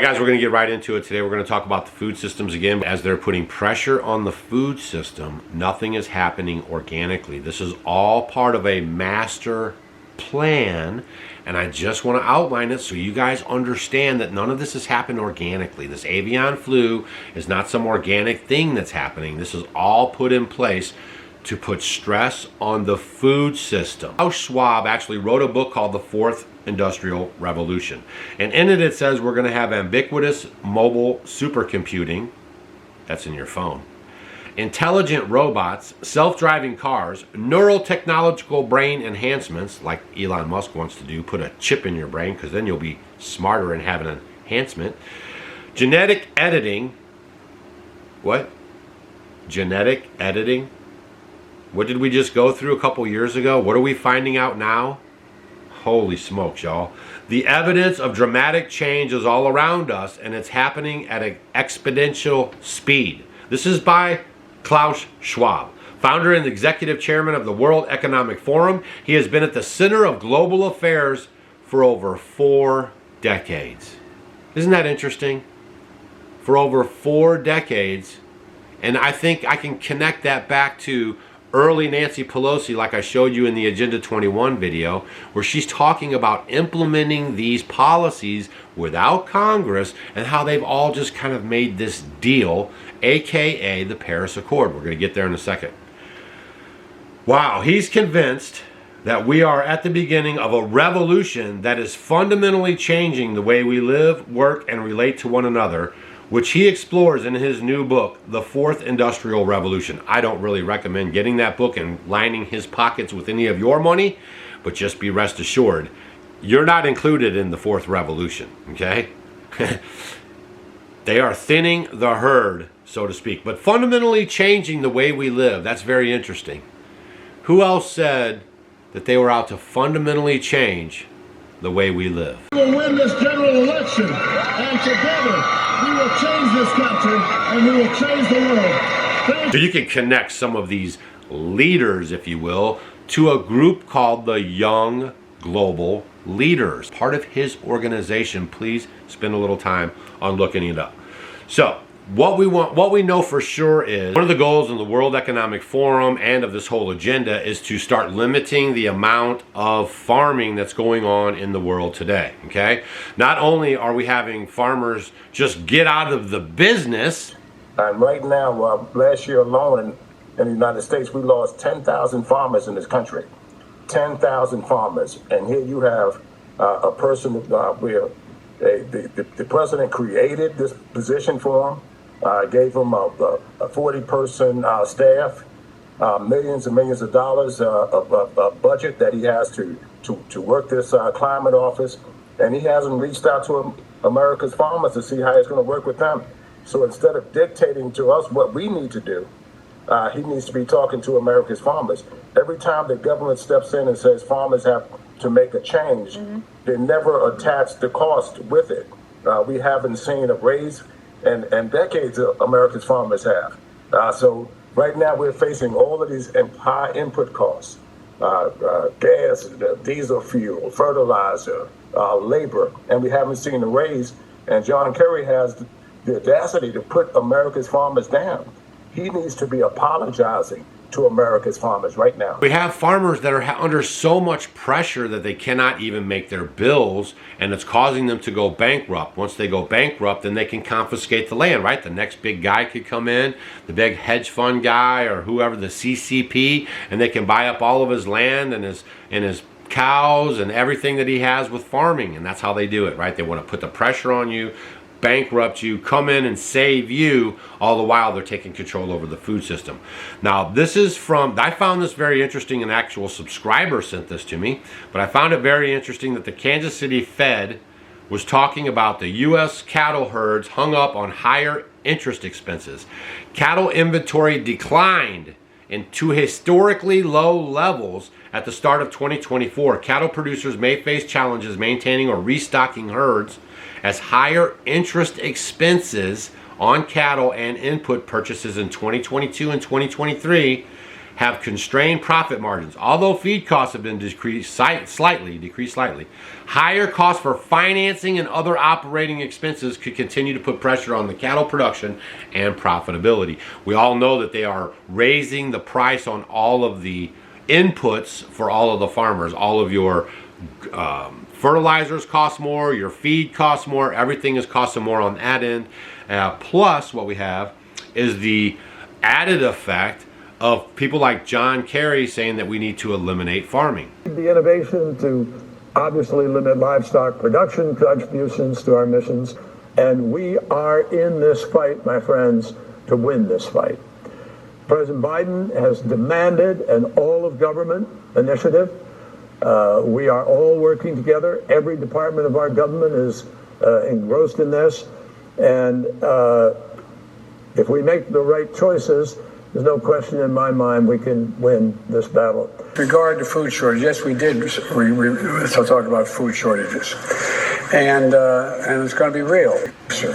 Guys, we're going to get right into it today. We're going to talk about the food systems again. As they're putting pressure on the food system, nothing is happening organically. This is all part of a master plan, and I just want to outline it so you guys understand that none of this has happened organically. This avian flu is not some organic thing that's happening. This is all put in place to put stress on the food system. Klaus Schwab actually wrote a book called The Fourth Industrial Revolution. And in it says we're going to have ubiquitous mobile supercomputing, that's in your phone, intelligent robots, self-driving cars, neurotechnological brain enhancements, like Elon Musk wants to do, put a chip in your brain because then you'll be smarter and have an enhancement, genetic editing, what? Genetic editing? What did we just go through a couple years ago? What are we finding out now? Holy smokes, y'all. The evidence of dramatic change is all around us, and it's happening at an exponential speed. This is by Klaus Schwab, founder and executive chairman of the World Economic Forum. He has been at the center of global affairs for over 4 decades. Isn't that interesting? For over 4 decades. And I think I can connect that back to early Nancy Pelosi, like I showed you in the Agenda 21 video, where she's talking about implementing these policies without Congress and how they've all just kind of made this deal, aka the Paris Accord. We're going to get there in a second. Wow, he's convinced that we are at the beginning of a revolution that is fundamentally changing the way we live, work, and relate to one another, which he explores in his new book, The Fourth Industrial Revolution. I don't really recommend getting that book and lining his pockets with any of your money, but just be rest assured, you're not included in the Fourth Revolution, okay? They are thinning the herd, so to speak, but fundamentally changing the way we live. That's very interesting. Who else said that they were out to fundamentally change the way we live? We will win this general election, and together we will change this country and we will change the world. So you can connect some of these leaders, if you will, to a group called the Young Global Leaders. Part of his organization. Please spend a little time on looking it up. So what we know for sure is one of the goals in the World Economic Forum and of this whole agenda is to start limiting the amount of farming that's going on in the world today, okay? Not only are we having farmers just get out of the business. And right now, last year alone in the United States, we lost 10,000 farmers in this country. 10,000 farmers. And here you have a person where the president created this position for him. Gave him a 40-person staff, millions and millions of dollars of budget that he has to work this climate office, and he hasn't reached out to America's farmers to see how he's going to work with them. So instead of dictating to us what we need to do, he needs to be talking to America's farmers. Every time the government steps in and says farmers have to make a change, they never attach the cost with it. We haven't seen a raise and decades of America's farmers have. So right now we're facing all of these high input costs, gas, diesel fuel, fertilizer, labor, and we haven't seen a raise. And John Kerry has the audacity to put America's farmers down. He needs to be apologizing to America's farmers right now. We have farmers that are under so much pressure that they cannot even make their bills, and it's causing them to go bankrupt. Once they go bankrupt, then they can confiscate the land, right? The next big guy could come in, the big hedge fund guy or whoever, the CCP, and they can buy up all of his land and his cows and everything that he has with farming, and that's how they do it, right? They want to put the pressure on you, bankrupt you, come in and save you, all the while they're taking control over the food system. Now, this is from, I found this very interesting, an actual subscriber sent this to me, but I found it very interesting that the Kansas City Fed was talking about the U.S. cattle herds hung up on higher interest expenses. Cattle inventory declined to historically low levels at the start of 2024. Cattle producers may face challenges maintaining or restocking herds as higher interest expenses on cattle and input purchases in 2022 and 2023 have constrained profit margins. Although feed costs have been decreased slightly, higher costs for financing and other operating expenses could continue to put pressure on the cattle production and profitability. We all know that they are raising the price on all of the inputs for all of the farmers. All of your fertilizers cost more, your feed costs more, everything is costing more on that end. Plus, what we have is the added effect of people like John Kerry saying that we need to eliminate farming. The innovation to obviously limit livestock production contributions to our missions, and we are in this fight, my friends, to win this fight. President Biden has demanded an all-of-government initiative. We are all working together. Every department of our government is engrossed in this, and if we make the right choices, there's no question in my mind we can win this battle. With regard to food shortage, yes, we did. We'll talk about food shortages, and it's going to be real, sir.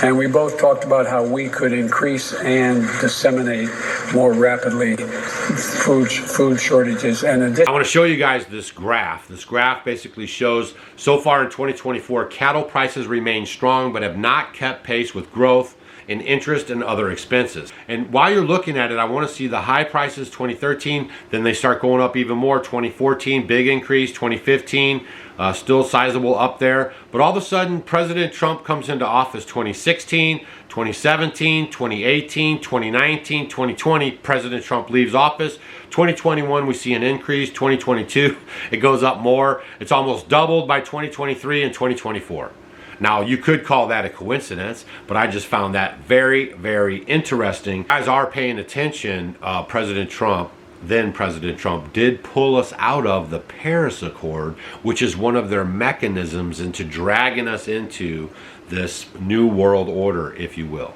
And we both talked about how we could increase and disseminate more rapidly food shortages. And I want to show you guys this graph. This graph basically shows so far in 2024, cattle prices remain strong but have not kept pace with growth in interest and other expenses. And while you're looking at it, I want to see the high prices 2013, then they start going up even more. 2014, big increase. 2015, still sizable up there. But all of a sudden, President Trump comes into office 2016, 2017, 2018, 2019, 2020, President Trump leaves office. 2021, we see an increase. 2022, it goes up more. It's almost doubled by 2023 and 2024. Now, you could call that a coincidence, but I just found that very, very interesting. You guys are paying attention. President Trump did pull us out of the Paris Accord, which is one of their mechanisms into dragging us into this new world order, if you will.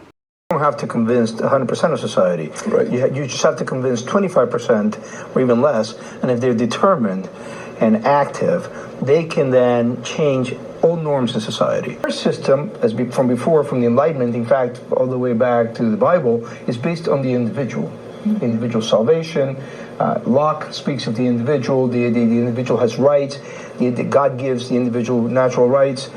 You don't have to convince 100% of society. Right. You just have to convince 25% or even less, and if they're determined and active, they can then change all norms in society. Our system, from the Enlightenment, in fact, all the way back to the Bible, is based on the individual salvation. Locke speaks of the individual. The individual has rights. God gives the individual natural rights.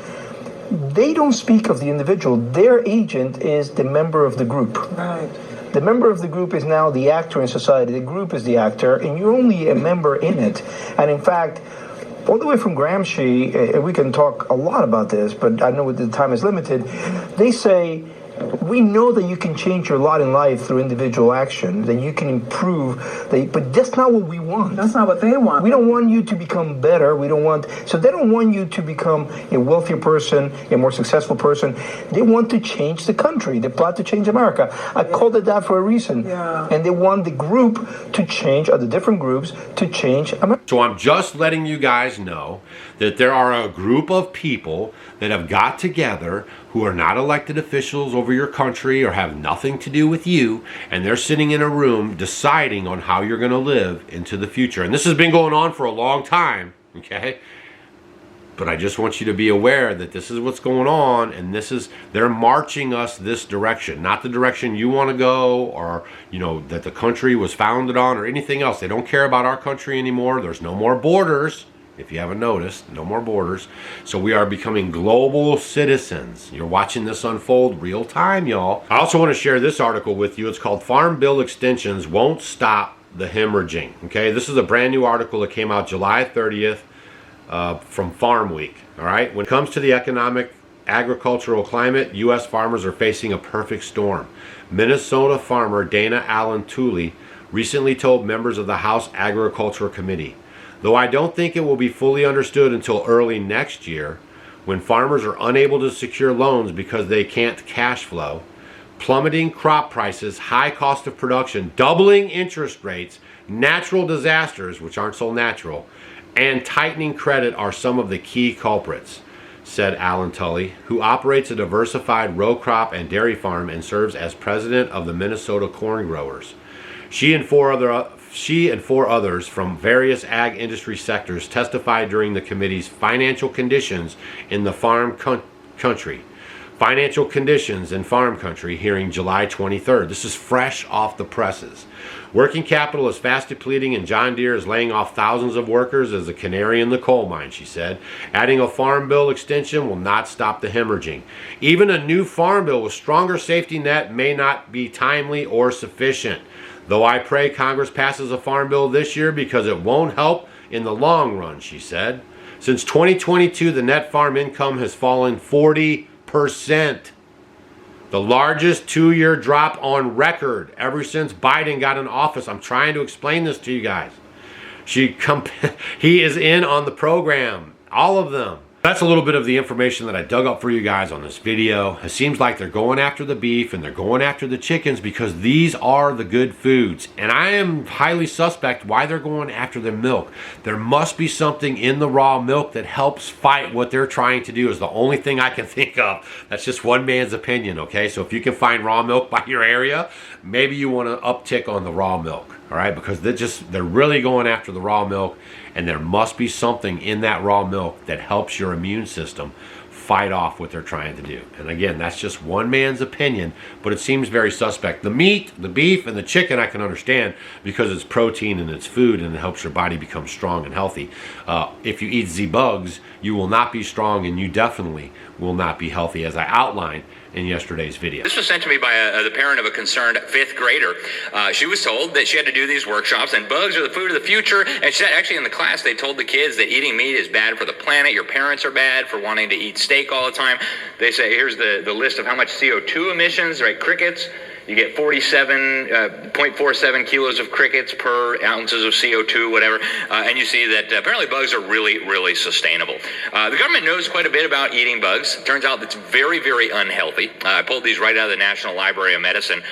They don't speak of the individual. Their agent is the member of the group. Right. The member of the group is now the actor in society. The group is the actor, and you're only a member in it. And in fact, all the way from Gramsci, and we can talk a lot about this, but I know the time is limited, they say, we know that you can change your lot in life through individual action, that you can improve, but that's not what we want. That's not what they want. We don't want you to become better. So they don't want you to become a wealthier person, a more successful person. They want to change the country. They plot to change America. I called it that for a reason. Yeah. And they want the group to change, or the different groups to change America. So I'm just letting you guys know that there are a group of people that have got together who are not elected officials over your country or have nothing to do with you, and they're sitting in a room deciding on how you're going to live into the future. And this has been going on for a long time, okay? But I just want you to be aware that this is what's going on, and they're marching us this direction, not the direction you want to go, or that the country was founded on, or anything else. They don't care about our country anymore. There's no more borders. If you haven't noticed, no more borders. So we are becoming global citizens. You're watching this unfold real time, y'all. I also want to share this article with you. It's called Farm Bill Extensions Won't Stop the Hemorrhaging. Okay, this is a brand new article that came out July 30th from Farm Week. All right, when it comes to the agricultural climate, U.S. farmers are facing a perfect storm. Minnesota farmer Dana Allen Tooley recently told members of the House Agriculture Committee, though I don't think it will be fully understood until early next year, when farmers are unable to secure loans because they can't cash flow, plummeting crop prices, high cost of production, doubling interest rates, natural disasters, which aren't so natural, and tightening credit are some of the key culprits, said Allen Tully, who operates a diversified row crop and dairy farm and serves as president of the Minnesota Corn Growers. She and four others from various ag industry sectors testified during the committee's financial conditions in the farm country. Financial conditions in farm country, hearing July 23rd. This is fresh off the presses. Working capital is fast depleting and John Deere is laying off thousands of workers as a canary in the coal mine, she said. Adding a farm bill extension will not stop the hemorrhaging. Even a new farm bill with stronger safety net may not be timely or sufficient. Though I pray Congress passes a farm bill this year because it won't help in the long run, she said. Since 2022, the net farm income has fallen 40%. The largest 2-year drop on record ever since Biden got in office. I'm trying to explain this to you guys. He is in on the program, all of them. That's a little bit of the information that I dug up for you guys on this video. It seems like they're going after the beef and they're going after the chickens because these are the good foods. And I am highly suspect why they're going after the milk. There must be something in the raw milk that helps fight what they're trying to do is the only thing I can think of. That's just one man's opinion, okay? So if you can find raw milk by your area, maybe you want to uptick on the raw milk, all right? Because they're really going after the raw milk, and there must be something in that raw milk that helps your immune system fight off what they're trying to do. And again, that's just one man's opinion, but it seems very suspect. The meat, the beef, and the chicken I can understand because it's protein and it's food and it helps your body become strong and healthy. If you eat the bugs, you will not be strong and you definitely will not be healthy, as I outlined in yesterday's video. This was sent to me by the parent of a concerned 5th grader. She was told that she had to do these workshops, and bugs are the food of the future. And she said, actually in the class, they told the kids that eating meat is bad for the planet. Your parents are bad for wanting to eat steak all the time. They say, here's the list of how much CO2 emissions, right? Crickets. You get 0.47 kilos of crickets per ounces of CO2, whatever, and you see that apparently bugs are really, really sustainable. The government knows quite a bit about eating bugs. Turns out it's very, very unhealthy. I pulled these right out of the National Library of Medicine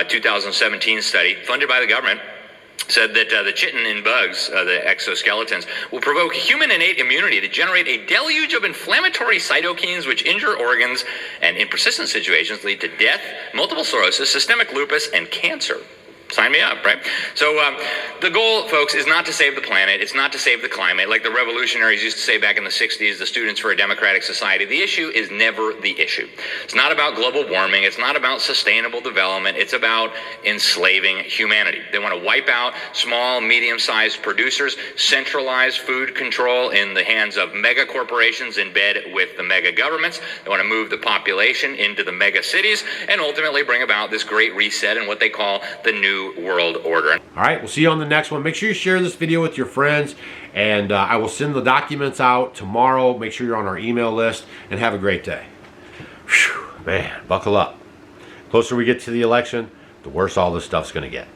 2017 study funded by the government. Said that the chitin in bugs, the exoskeletons, will provoke human innate immunity to generate a deluge of inflammatory cytokines which injure organs and in persistent situations lead to death, multiple sclerosis, systemic lupus, and cancer. Sign me up, right? So the goal, folks, is not to save the planet. It's not to save the climate. Like the revolutionaries used to say back in the 60s, the Students for a Democratic Society, the issue is never the issue. It's not about global warming. It's not about sustainable development. It's about enslaving humanity. They want to wipe out small, medium-sized producers, centralize food control in the hands of mega corporations in bed with the mega governments. They want to move the population into the mega cities and ultimately bring about this great reset and what they call the New World Order. All right, we'll see you on the next one. Make sure you share this video with your friends, and I will send the documents out tomorrow. Make sure you're on our email list, and have a great day. Whew, man, buckle up. The closer we get to the election, the worse all this stuff's going to get.